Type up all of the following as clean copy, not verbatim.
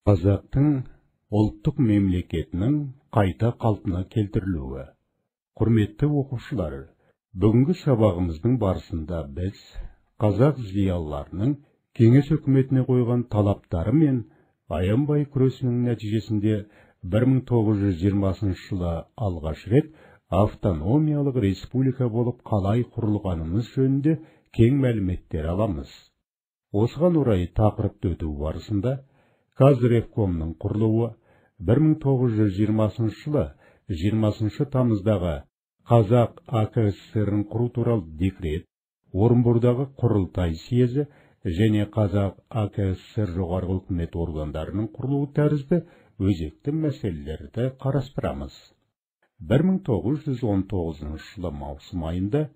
Қазақтың ұлттық мемлекетінің қайта қалпына келтірілуі. Құрметті оқушылар, бүгінгі сабағымыздың барысында біз қазақ зиялыларының кеңес үкіметіне қойған талаптары мен аянбай күресінің нәтижесінде 1920 жылы алғаш рет автономиялық республика болып қалай құрылғанымыз жөнінде кең мәліметтер аламыз. Осыған орай тақырыпты өту барысында Қазревкомның құрылуы, 1920 жылы 20 тамыздағы Қазақ АКСР-ін құру туралы декрет, Орынбордағы құрылтай съезі және Қазақ АКСР жоғарғы үкімет органдарының құрылуы тәрізді өзекті мәселелерді қарастырамыз. 1919 жылы маусым айында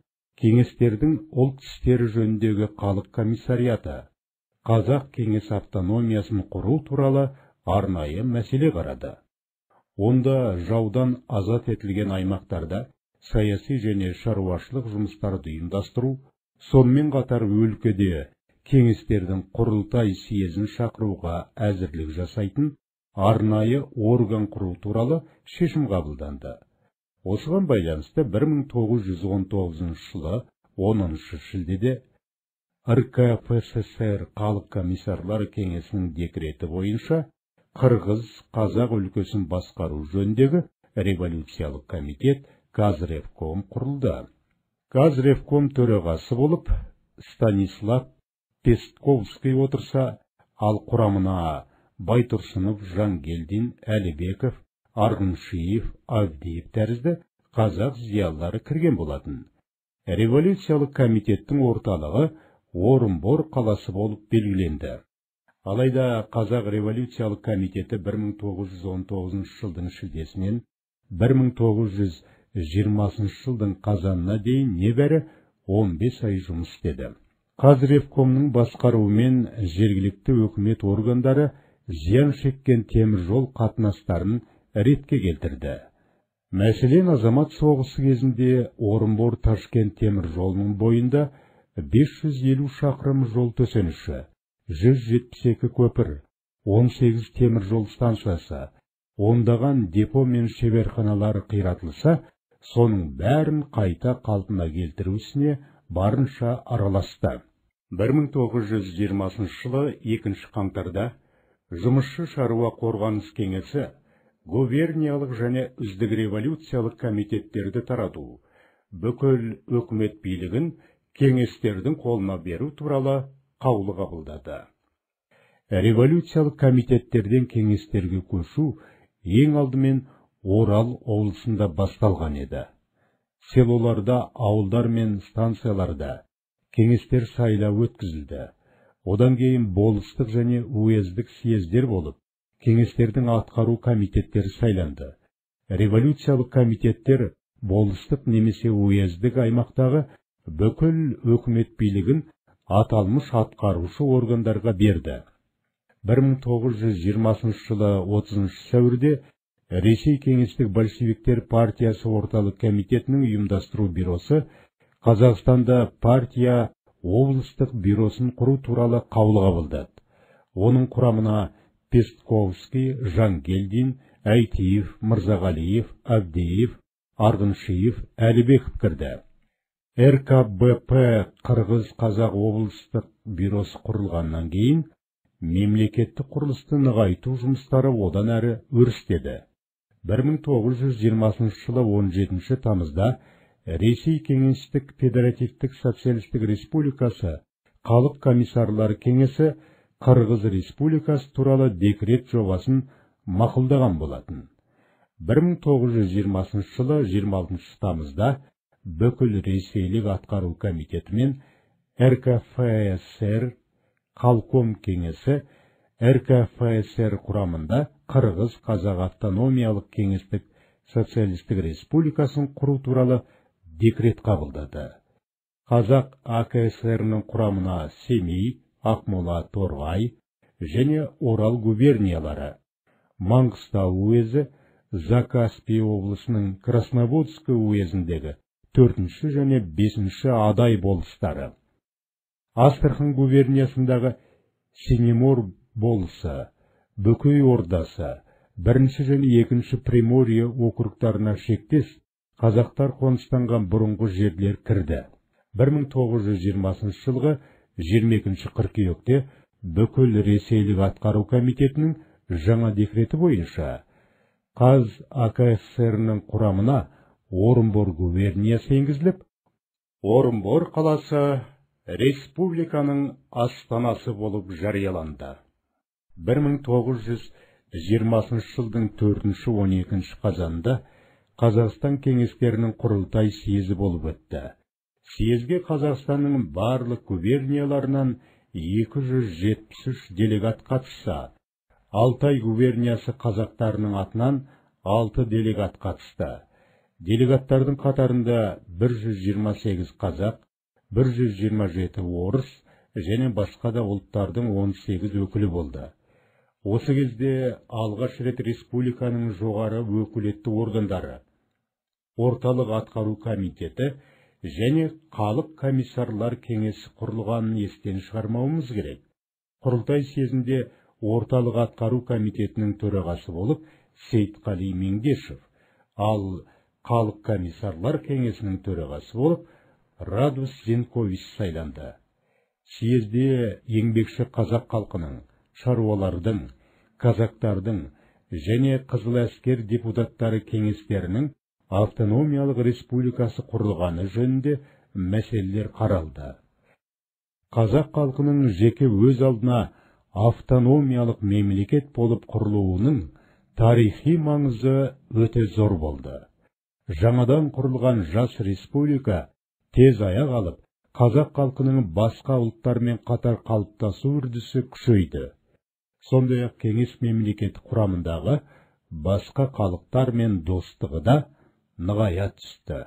кеңестердің ұлт істері жөніндегі халық комиссариаты Қазақ кеңес автономиясын құру туралы арнайы мәселе қарады. Онда жаудан азат етілген аймақтарда саяси және шаруашылық жұмыстарды ұйымдастыру, сонымен қатар өлкеде кеңестердің құрылтай съезін шақыруға әзірлік жасайтын арнайы орган құру туралы шешім қабылданды. Осыған байланысты 1919 жылы 10 шілдеде РКФСР халық комиссарлар кеңесінің декреті бойынша Қырғыз-Қазақ өлкесін басқару жөніндегі революциялық комитет Қазревком құрылды. Қазревком төрағасы болып Станислав Пестковский отырса, ал құрамына Байтұрсынов, Жангелдин, Әлібеков, Арғыншиев, Авдеев тәрізді қазақ зиялылары кірген болатын. Революциялық комитеттің орталығы Орынбор қаласы болып белгіленді. Алайда Қазақ революциялық комитеті 1919 жылдың шілдесінен 1920 жылдың қазанына дейін небәрі 15 ай жұмыс істеді. Қазревкомның басқаруымен жергілікті өкімет органдары зиян шеккен темір жол қатынастарын ретке келтірді. Мәселен, азамат соғысы кезінде Орынбор-Ташкент темір жолының бойында 550 шақырым жол төсеніші, 172 көпір, 18 темір жол станциясы, ондаған депо мен шеберханалары қиратылса, соның бәрін қайта қалпына келтіру ісіне барынша араласты. 1920 жылы 2 қаңтарда жұмысшы шаруа қорғаныс кеңесі губерниялық және үздік революциялық комитеттерді тарату, бүкіл өкімет билігін кеңестердің қолына беру туралы қаулы қабылдады. Революциялық комитеттерден кеңестерге көшу ең алдымен Орал облысында басталған еді. Селоларда, ауылдар мен станцияларда кеңестер сайлау өткізілді. Одан кейін болыстық және уездік съездер болып, кеңестердің атқару комитеттері сайланды. Революциялық комитеттер болыстық немесе уездік аймақтағы бүкіл өкімет билігін аталмыш атқарушы органдарға берді. 1920 жылы 30 сәуірде Ресей кеңестік большевиктер партиясы орталық комитетінің ұйымдастыру бюросы Қазақстанда партия облыстық бюросын құру туралы қаулы қабылдады. Оның құрамына Пестковский, Жангелдин, Әйтиев, Мырзағалиев, Авдеев, Арғыншиев, Әлібеков кірді. РКБП Қырғыз-Қазақ облыстық бюросы құрылғаннан кейін мемлекеттік құрылысты нығайту жұмыстары одан әрі өрістеді. 1920 жылы 17 тамызда Ресей кеңестік федеративтік социалистік республикасы халық комиссарлар кеңесі Қырғыз республикасы туралы декрет жобасын мақұлдаған болатын. 1920 жылы 26 тамызда бүкіл ресейлік атқару комитеті мен РКФСР Қалком кеңесі РКФСР құрамында Қырғыз-Қазақ автономиялық кеңестік социалистік республикасын құру туралы декрет қабылдады. Қазақ АКСР-ның құрамына Семей, Ақмола, Торғай және Орал губерниялары, Маңғыстау уезі, Закаспий облысының Краснободск уезіндегі 4-ші және 5-ші адай болыстары, Астрахан губерниясындағы Синемор болысы, Бөкей Ордасы, 1 және 2 Приморье округтарына шектес қазақтар қоныстанған бұрынғы жерлер кірді. 1920 жылғы 22 қыркүйекте бүкіл Ресейлік атқару комитетінің жаңа декреті бойынша Қаз АКСР-ның құрамына Орынбор губерниясы енгізіліп, Орынбор қаласы республиканың астанасы болып жарияланды. 1920 жылдың 4-12 қазанында Қазақстан кеңестерінің құрылтай съезі болып өтті. Съезге Қазақстанның барлық губернияларынан 273 делегат қатысса, Алтай губерниясы қазақтарының атынан 6 делегат қатысты. Делегаттардың қатарында 128 қазақ, 127 орыс және басқа да ұлттардың 18 өкілі болды. Осы кезде алғаш рет республиканың жоғары өкілетті органдары, орталық атқару комитеті және халық комиссарлар кеңесі құрылғанын естен шығармауымыз керек. Құрылтай съезінде орталық атқару комитетінің төрағасы болып Сейтқали Меңдешев, ал халық комиссарлар кеңесінің төрағасы болып Радус Зенкович сайланды. Съезде еңбекші қазақ халқының, шаруалардың, казактардың және қызыл әскер депутаттары кеңестерінің автономиялық республикасы құрылғаны жөнінде мәселелер қаралды. Қазақ халқының жеке өз алдына автономиялық мемлекет болып құрылуының тарихи маңызы өте зор болды. Жаңадан құрылған жас республика тез аяқ алып, қазақ халқының басқа ұлттармен қатар қалыптасу үрдісі күшейді. Сондай-ақ кеңес мемлекеті құрамындағы басқа халықтармен достығы да нығая түсті.